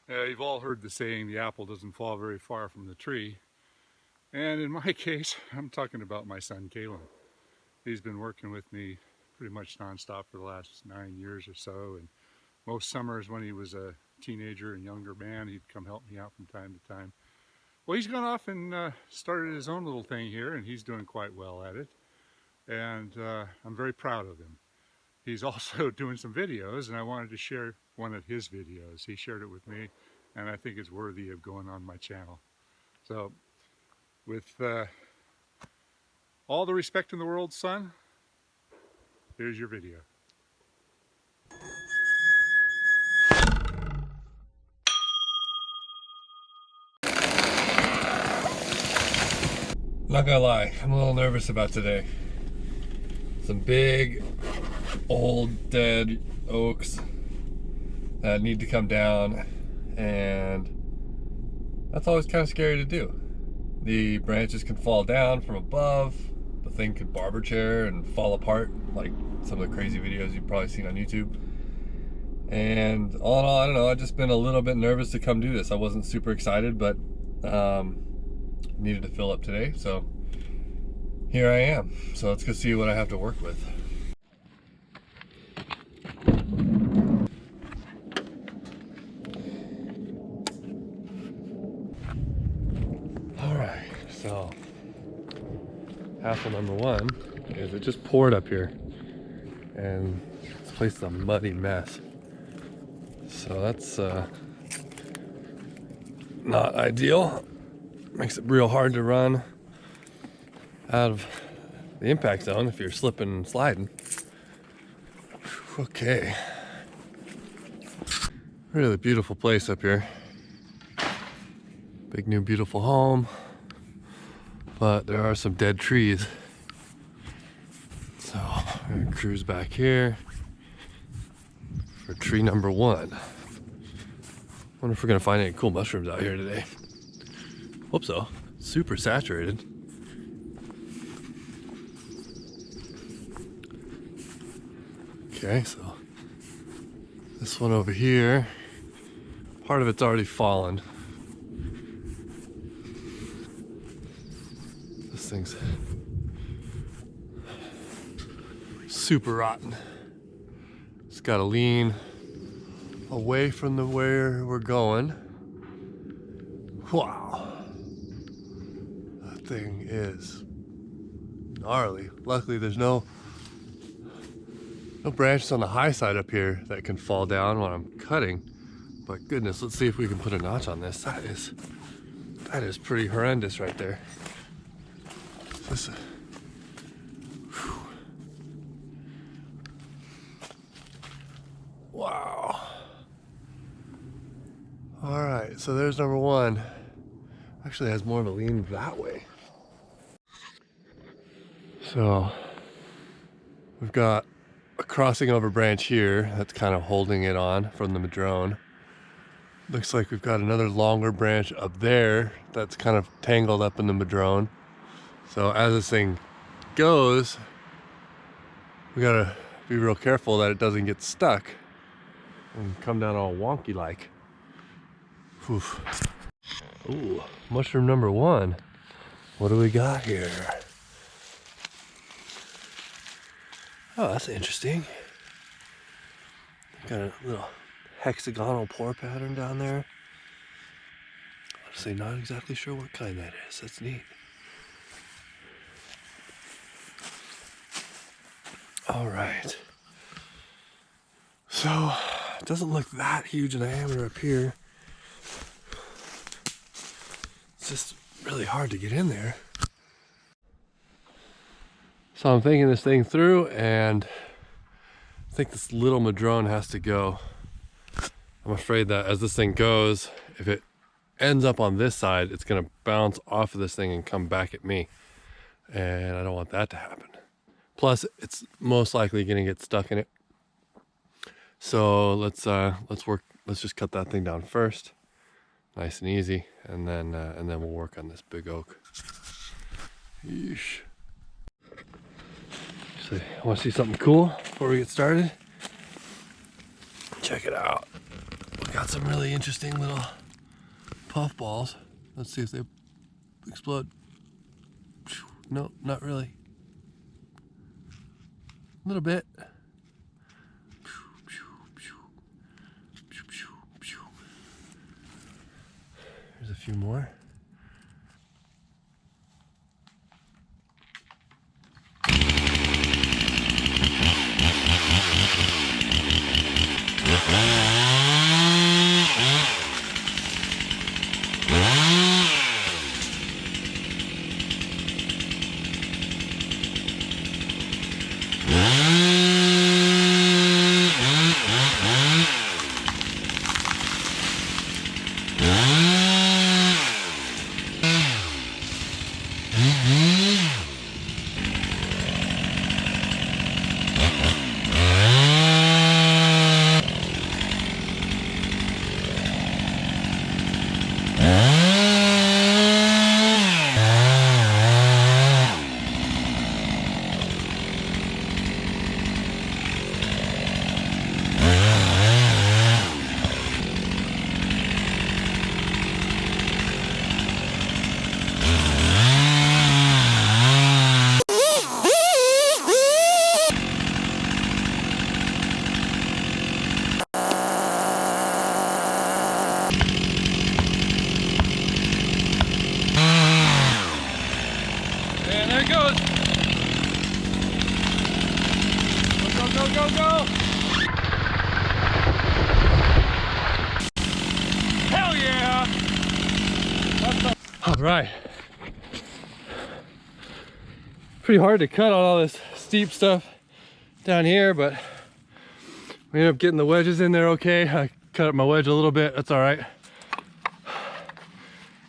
You've all heard the saying, the apple doesn't fall very far from the tree. And in my case, I'm talking about my son, Kalen. He's been working with me pretty much nonstop for the last 9 years or so. And most summers when he was a teenager and younger man, he'd come help me out from time to time. Well, he's gone off and started his own little thing here, and he's doing quite well at it. And I'm very proud of him. He's also doing some videos, and I wanted to share one of his videos. He shared it with me, and I think it's worthy of going on my channel. So, with all the respect in the world, son, here's your video. Not gonna lie, I'm a little nervous about today. Some big, old, dead oaks that need to come down, and that's always kind of scary to do. The branches can fall down from above, the thing could barber chair and fall apart, like some of the crazy videos you've probably seen on YouTube. And all in all, I don't know, I've just been a little bit nervous to come do this. I wasn't super excited, but needed to fill up today, so here I am. So let's go see what I have to work with. Alright, so hassle number one is it just poured up here, and this place is a muddy mess. So that's not ideal. Makes it real hard to run out of the impact zone if you're slipping and sliding. Okay. Really beautiful place up here. Big new beautiful home. But there are some dead trees. So we're gonna cruise back here for tree number one. Wonder if we're gonna find any cool mushrooms out here today. Hope so. Super saturated. Okay, so this one over here, part of it's already fallen. This thing's super rotten. It's got to lean away from where we're going. Wow. That thing is gnarly. Luckily there's no branches on the high side up here that can fall down when I'm cutting. But goodness, let's see if we can put a notch on this. That is pretty horrendous right there. This, wow. All right, so there's number one. Actually has more of a lean that way. So we've got a crossing over branch here that's kind of holding it on from the madrone. Looks like we've got another longer branch up there that's kind of tangled up in the madrone. So as this thing goes, we gotta be real careful that it doesn't get stuck and come down all wonky like. Oof. Ooh, mushroom number one. What do we got here? Oh, that's interesting. Got a little hexagonal pore pattern down there. Honestly, not exactly sure what kind that is. That's neat. All right. So, it doesn't look that huge in diameter up here. It's just really hard to get in there. So I'm thinking this thing through, and I think this little madrone has to go. I'm afraid that as this thing goes, if it ends up on this side, it's gonna bounce off of this thing and come back at me. And I don't want that to happen. Plus, it's most likely gonna get stuck in it. So let's just cut that thing down first. Nice and easy, and then we'll work on this big oak. Yeesh. So, want to see something cool before we get started? Check it out. Look Got some really interesting little puff balls. Let's see if they explode. No, not really. A little bit. There's a few more. And there it goes. Go, go, go, go, go. Hell yeah. All right. Pretty hard to cut on all this steep stuff down here, but we ended up getting the wedges in there okay. I cut up my wedge a little bit, that's all right.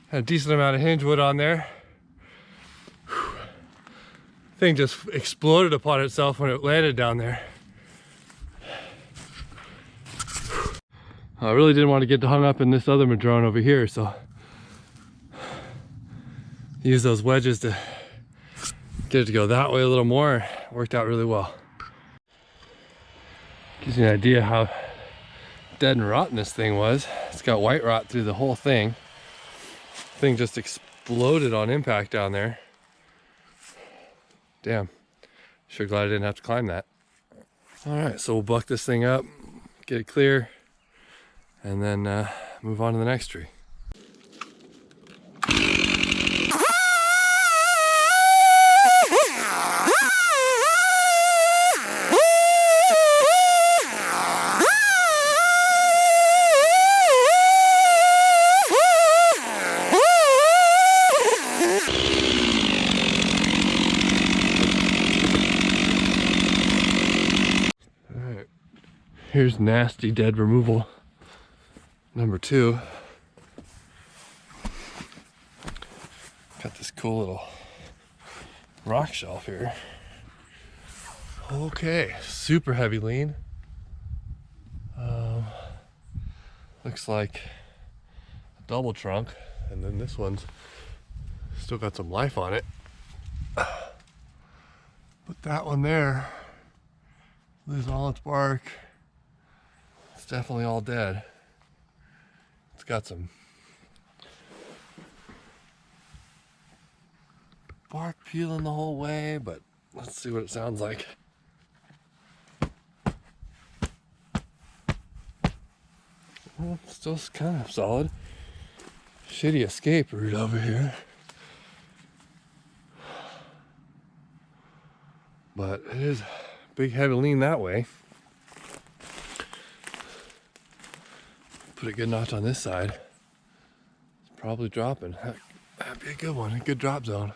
Had a decent amount of hinge wood on there. Thing just exploded upon itself when it landed down there. I really didn't want to get hung up in this other madrone over here, so use those wedges to get it to go that way a little more. Worked out really well. Gives you an idea how dead and rotten this thing was. It's got white rot through the whole thing. Thing just exploded on impact down there. Damn, sure glad I didn't have to climb that. All right, so we'll buck this thing up, get it clear, and then move on to the next tree. Here's nasty dead removal number 2. Got this cool little rock shelf here. Okay, super heavy lean. Looks like a double trunk, and then this one's still got some life on it. But that one there, lose all its bark. It's definitely all dead. It's got some bark peeling the whole way, but let's see what it sounds like. Well, still kind of solid. Shitty escape route over here. But it is big heavy lean that way. Put a good notch on this side. It's probably dropping. That'd be a good one, a good drop zone.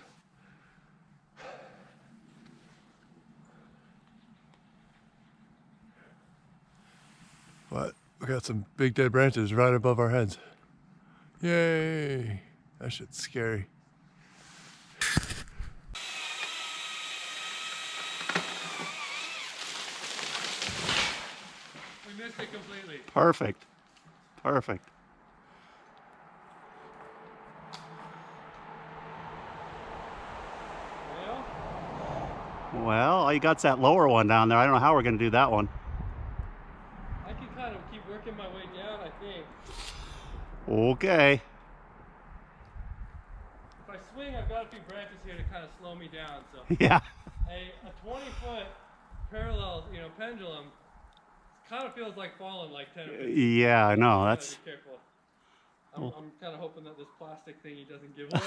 But we got some big dead branches right above our heads. Yay! That shit's scary. We missed it completely. Perfect. Perfect. Well, all you got's that lower one down there. I don't know how we're going to do that one. I can kind of keep working working my way down, I think. Okay. If I swing, I've got a few branches here to kind of slow me down. So Yeah. a 20-foot parallel, pendulum kind of feels like falling like 10 or 15. Yeah, I know. You gotta That's. be careful. I'm kind of hoping that this plastic thingy doesn't give way.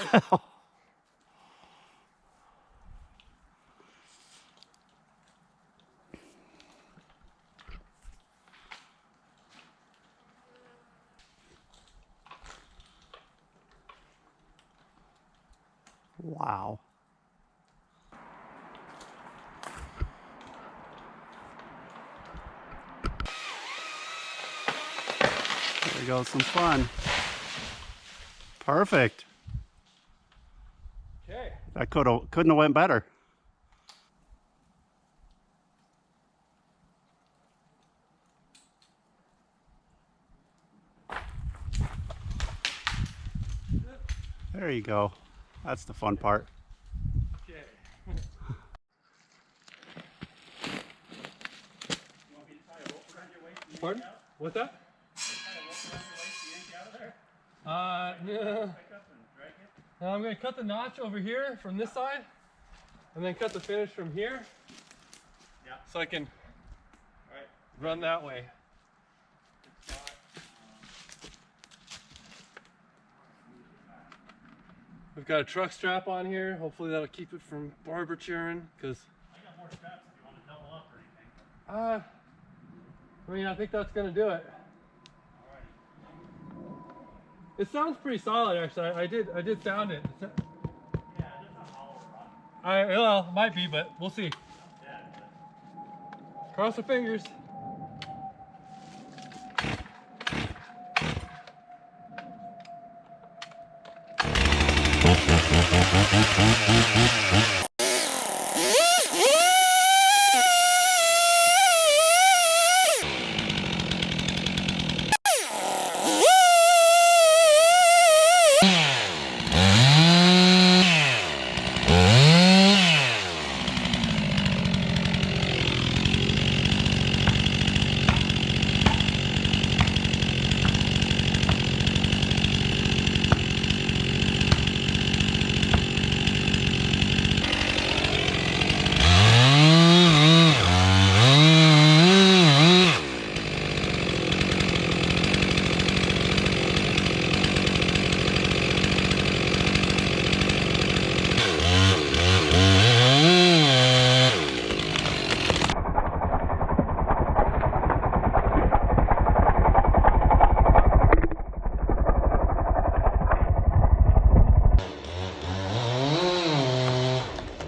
Wow. There goes some fun. Perfect. Okay. That couldn't have went better. There you go. That's the fun part. Okay. Pardon? What's that? No. Now I'm going to cut the notch over here from this side, and then cut the finish from here. Yeah. So I can run that way. We've got a truck strap on here. Hopefully that'll keep it from barbaturing, because I got more straps if you want to double up or anything. I think that's going to do it. Alrighty. It sounds pretty solid, actually. I did sound it. Yeah, it's not hollow or rotten. Well, it might be, but we'll see. Yeah, Cross our fingers.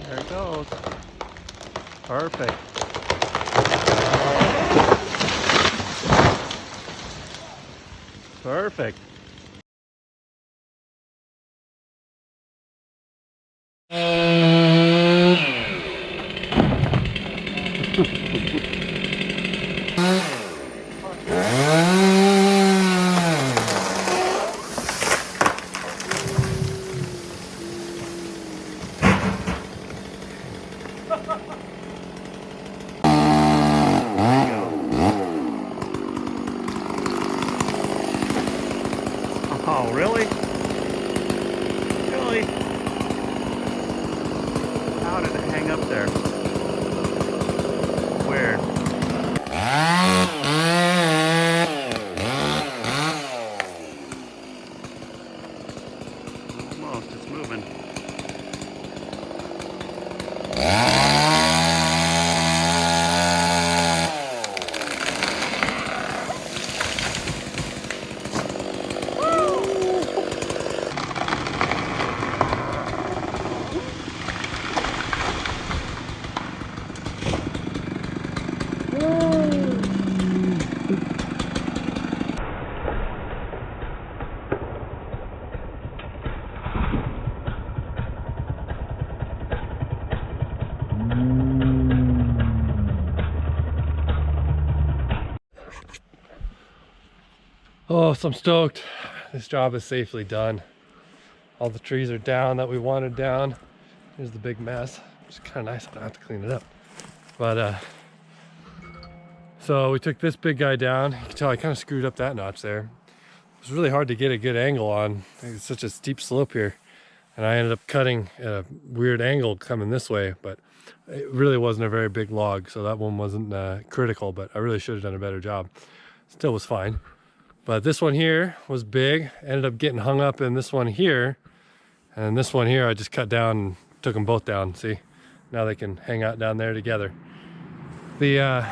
There it goes. Perfect. Perfect. Oh, really? Really? How did it hang up there? Weird. Almost, it's moving. Oh, so I'm stoked. This job is safely done. All the trees are down that we wanted down. Here's the big mess. It's kind of nice. I don't have to clean it up. But So we took this big guy down. You can tell I kind of screwed up that notch there. It was really hard to get a good angle on. It's such a steep slope here. And I ended up cutting at a weird angle coming this way, but it really wasn't a very big log, so that one wasn't critical, but I really should have done a better job. Still was fine. But this one here was big, ended up getting hung up in this one here, and this one here I just cut down and took them both down. See, now they can hang out down there together. The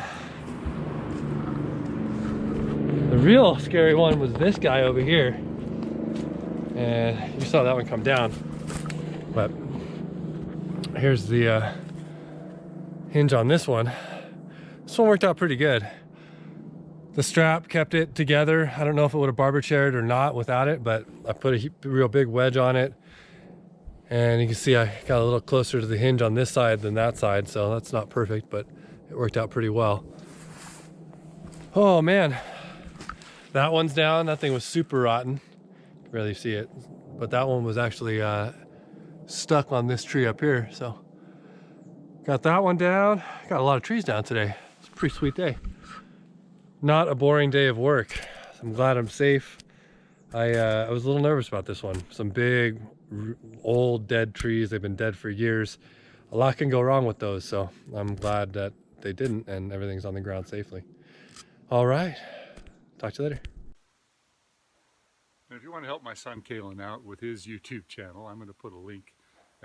real scary one was this guy over here, and you saw that one come down. But here's the hinge on this one. This one worked out pretty good. The strap kept it together. I don't know if it would have barber chaired or not without it, but I put a real big wedge on it. And you can see I got a little closer to the hinge on this side than that side, so that's not perfect, but it worked out pretty well. Oh man, that one's down. That thing was super rotten. You can barely see it, but that one was actually stuck on this tree up here. So got that one down. Got a lot of trees down today. It's a pretty sweet day. Not a boring day of work. I'm glad I'm safe. I was a little nervous about this one. Some big, old, dead trees. They've been dead for years. A lot can go wrong with those, so I'm glad that they didn't and everything's on the ground safely. All right, talk to you later. And if you want to help my son Kalen out with his YouTube channel, I'm going to put a link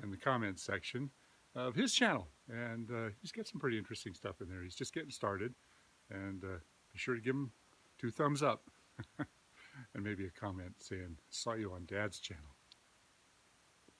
in the comments section of his channel. And he's got some pretty interesting stuff in there. He's just getting started. And be sure to give him 2 thumbs up and maybe a comment saying, saw you on Dad's channel.